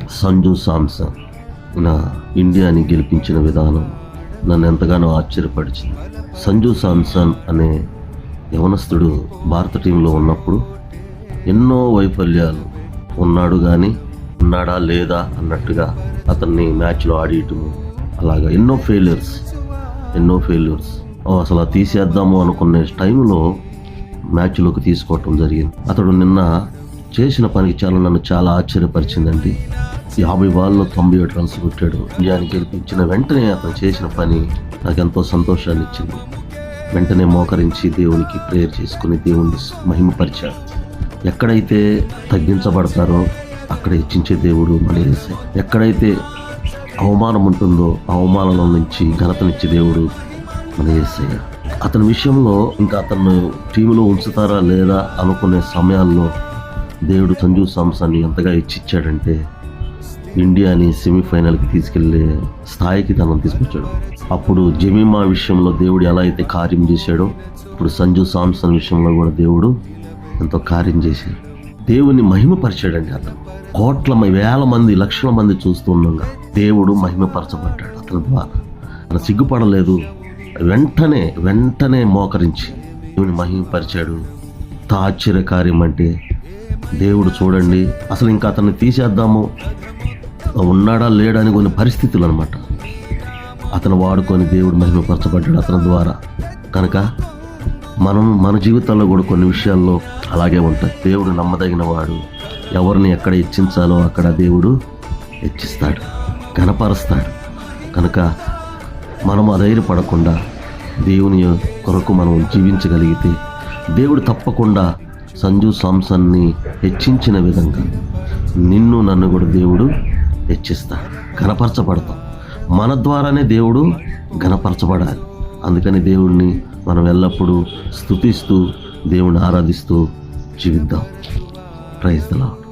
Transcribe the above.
Sanju Samson నా ఇండియాని గెలిపించిన విధానం నన్ను ఎంతగానో ఆశ్చర్యపరిచింది. సంజు సామ్సన్ అనే యవనస్తుడు భారత టీంలో ఉన్నప్పుడు ఎన్నో వైఫల్యాలు ఉన్నాడా లేదా అన్నట్టుగా అతన్ని మ్యాచ్లో ఆడియటము, అలాగా ఎన్నో ఫెయిల్యూర్స్ అసలు తీసేద్దాము అనుకునే టైంలో మ్యాచ్లోకి తీసుకోవటం జరిగింది. అతడు నిన్న చేసిన పనికి నన్ను చాలా ఆశ్చర్యపరిచిందండి. 50 బాల్లో 97 రన్స్ కొట్టాడు. ఇండియాని గెలిపించిన వెంటనే అతను చేసిన పని నాకు ఎంతో సంతోషాన్ని ఇచ్చింది. వెంటనే మోకరించి దేవునికి ప్రేయర్ చేసుకుని దేవుణ్ణి మహిమపరిచాడు. ఎక్కడైతే తగ్గించబడతారో అక్కడ హెచ్చించే దేవుడు మన యేసయ్య. ఎక్కడైతే అవమానం ఉంటుందో అవమానంలో నుంచి ఘనతనిచ్చే దేవుడు మన యేసయ్య. అతని విషయంలో ఇంకా అతను టీంలో ఉంచుతారా లేదా అనుకునే సమయాల్లో దేవుడు సంజు సామ్సన్ని ఎంతగా హెచ్చిచ్చాడంటే ఇండియాని సెమీఫైనల్కి తీసుకెళ్లే స్థాయికి తనను తీసుకొచ్చాడు. అప్పుడు జమీమా విషయంలో దేవుడు ఎలా అయితే కార్యం చేశాడో ఇప్పుడు సంజు సామ్సన్ విషయంలో కూడా దేవుడు ఎంతో కార్యం చేశాడు. దేవుని మహిమపరిచాడండి. అతను వేల మంది లక్షల మంది చూస్తుండగా దేవుడు మహిమపరచబడ్డాడు అతని ద్వారా. అతను సిగ్గుపడలేదు. వెంటనే మోకరించి దేవుని మహిమపరిచాడు. ఆశ్చర్య కార్యం అంటే దేవుడు చూడండి, అసలు ఇంకా అతన్ని తీసేద్దాము ఉన్నాడా లేడా అని కొన్ని పరిస్థితులు అనమాట. అతను వాడుకొని దేవుడు మహిమపరచబడ్డాడు అతని ద్వారా. కనుక మన జీవితంలో కూడా కొన్ని విషయాల్లో అలాగే ఉంటాయి. దేవుడు నమ్మదగిన వాడు. ఎవరిని ఎక్కడ హెచ్చించాలో అక్కడ దేవుడు హెచ్చిస్తాడు, ఘనపరుస్తాడు. కనుక మనం అధైర్యపడకుండా దేవుని కొరకు మనం జీవించగలిగితే దేవుడు తప్పకుండా సంజు సామ్సన్ని హెచ్చించిన విధంగా నన్ను కూడా దేవుడు హెచ్చిస్తాడు, ఘనపరచబడతాం. మన ద్వారానే దేవుడు ఘనపరచబడాలి. అందుకని దేవుణ్ణి మనం ఎల్లప్పుడూ స్తుతిస్తూ దేవుణ్ణి ఆరాధిస్తూ జీవిద్దాం. Praise the lord.